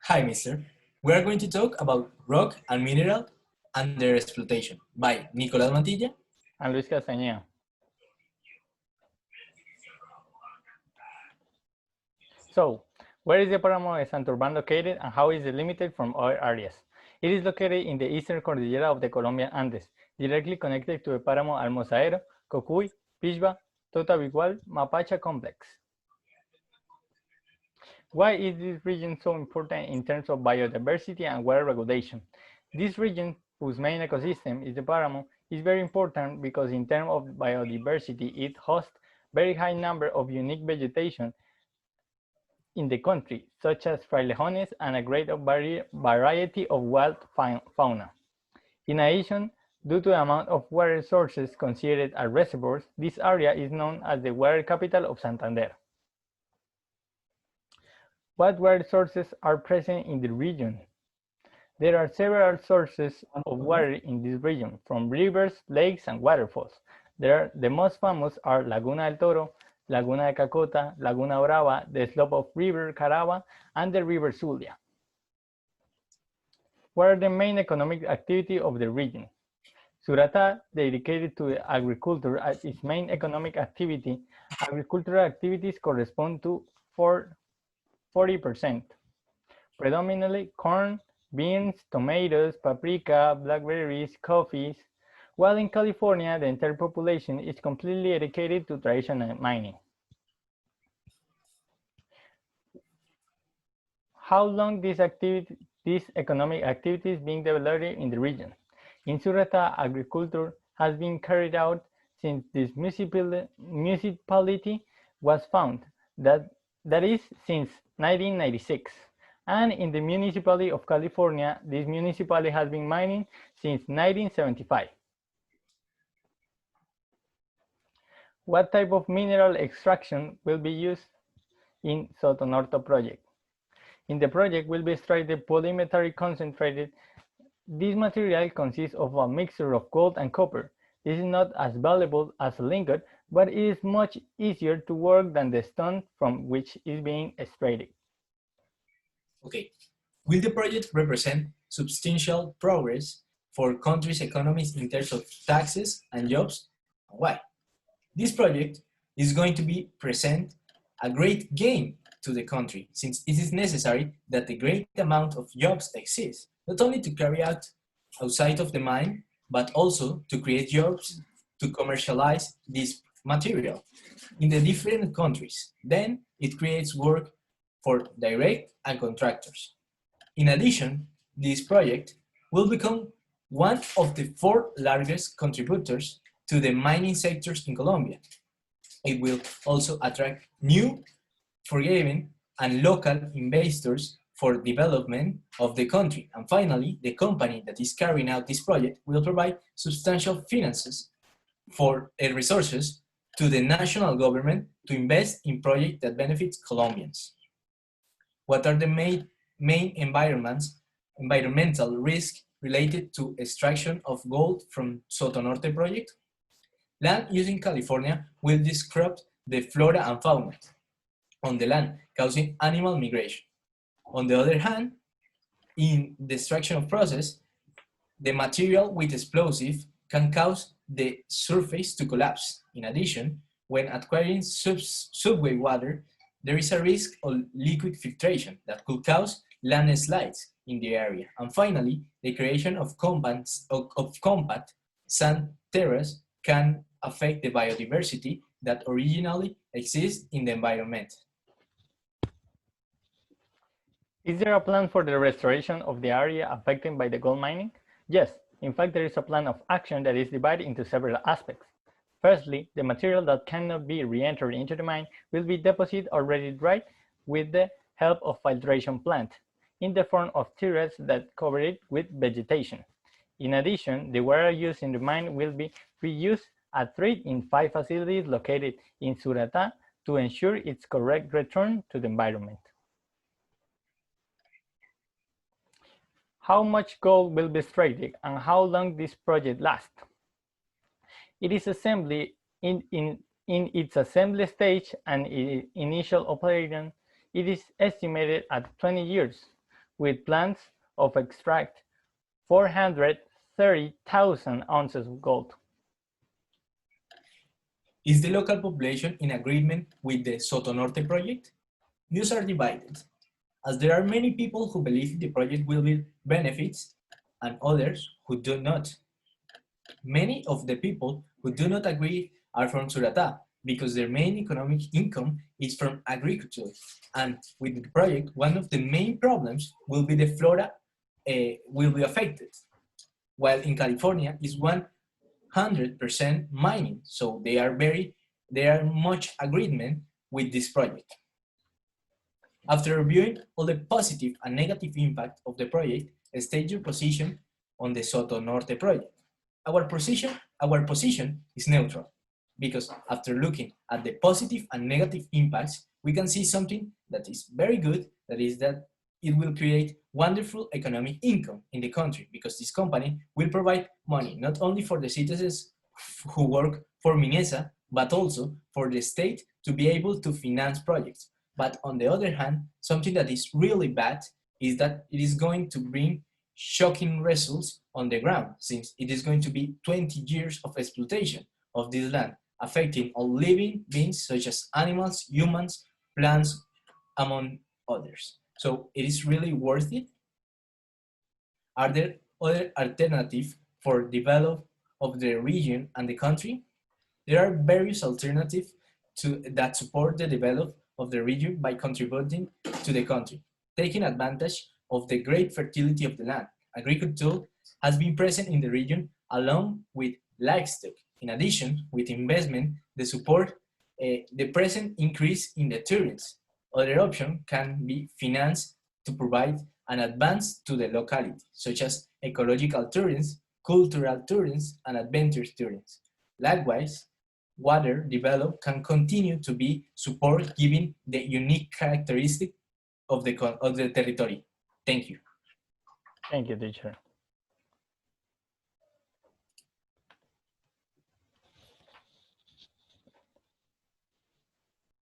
Hi, mister. We are going to talk about rock and mineral and their exploitation by Nicolás Mantilla and Luis Castañeda. So, where is the Páramo de Santurbán located and how is it limited from other areas? It is located in the eastern cordillera of the Colombian Andes, directly connected to the Páramo Almozaero, Cocuy, Pixba, Totabigual, Mapacha complex. Why is this region so important in terms of biodiversity and water regulation? This region, whose main ecosystem is the Páramo, is very important because in terms of biodiversity, it hosts very high number of unique vegetation in the country, such as frailejones and a great variety of wild fauna. In addition, due to the amount of water sources considered as reservoirs, this area is known as the water capital of Santander. What water sources are present in the region? There are several sources of water in this region, from rivers, lakes, and waterfalls. The most famous are Laguna del Toro, Laguna de Cacota, Laguna Brava, the slope of River Caraba, and the River Zulia. What are the main economic activity of the region? Suratá, dedicated to agriculture as its main economic activity, agricultural activities correspond to 40%, predominantly corn, beans, tomatoes, paprika, blackberries, coffees, while in California, the entire population is completely dedicated to traditional mining. How long these economic activities being developed in the region? In Suratá, agriculture has been carried out since this municipality was found, that is since 1996. And in the municipality of California, this municipality has been mining since 1975. What type of mineral extraction will be used in Sotonorte project? In the project will be extracted polymetallic concentrated. This material consists of a mixture of gold and copper. This is not as valuable as a lingot, but it is much easier to work than the stone from which is being extracted. Okay, will the project represent substantial progress for countries' economies in terms of taxes and jobs? Why? This project is going to be present a great gain to the country, since it is necessary that a great amount of jobs exist, not only to carry out outside of the mine, but also to create jobs to commercialize this material in the different countries. Then it creates work for direct and contractors. In addition, this project will become one of the 4 largest contributors to the mining sectors in Colombia. It will also attract new, foreign, and local investors for development of the country. And finally, the company that is carrying out this project will provide substantial finances for resources to the national government to invest in projects that benefit Colombians. What are the main environmental risks related to extraction of gold from Sotonorte project? Land use in California will disrupt the flora and fauna on the land, causing animal migration. On the other hand, in the extraction process, the material with explosive can cause the surface to collapse. In addition, when acquiring subway water, there is a risk of liquid filtration that could cause landslides in the area. And finally, the creation of compact sand terrace can affect the biodiversity that originally exists in the environment. Is there a plan for the restoration of the area affected by the gold mining? Yes, in fact there is a plan of action that is divided into several aspects. Firstly, the material that cannot be re-entered into the mine will be deposited already dried with the help of filtration plant in the form of terrace that cover it with vegetation. In addition, the water used in the mine will be reused at 3 in 5 facilities located in Suratá to ensure its correct return to the environment. How much gold will be extracted and how long this project lasts? It is assembly in its assembly stage and initial operation, it is estimated at 20 years. with plans of extract 430,000 ounces of gold. Is the local population in agreement with the Soto Norte project? Views are divided, as there are many people who believe the project will be benefits and others who do not. Many of the people who do not agree are from Suratá because their main economic income is from agriculture. And with the project, one of the main problems will be the flora will be affected. While in California is 100% mining, so they are much agreement with this project. After reviewing all the positive and negative impact of the project, state your position on the Soto Norte project. Our position is neutral, because after looking at the positive and negative impacts, we can see something that is very good, that is that it will create wonderful economic income in the country, because this company will provide money not only for the citizens who work for Minesa, but also for the state to be able to finance projects. But on the other hand, something that is really bad is that it is going to bring shocking results on the ground, since it is going to be 20 years of exploitation of this land, affecting all living beings such as animals, humans, plants, among others. So it is really worth it. Are there other alternatives for development of the region and the country? There are various alternatives that support the development of the region by contributing to the country, taking advantage of the great fertility of the land. Agriculture has been present in the region along with livestock. In addition, with investment, the support the present increase in the tourism. Other option can be financed to provide an advance to the locality, such as ecological tourism, cultural tourism, and adventure tourism. Likewise, water development can continue to be support given the unique characteristic of the territory. Thank you. Thank you, teacher.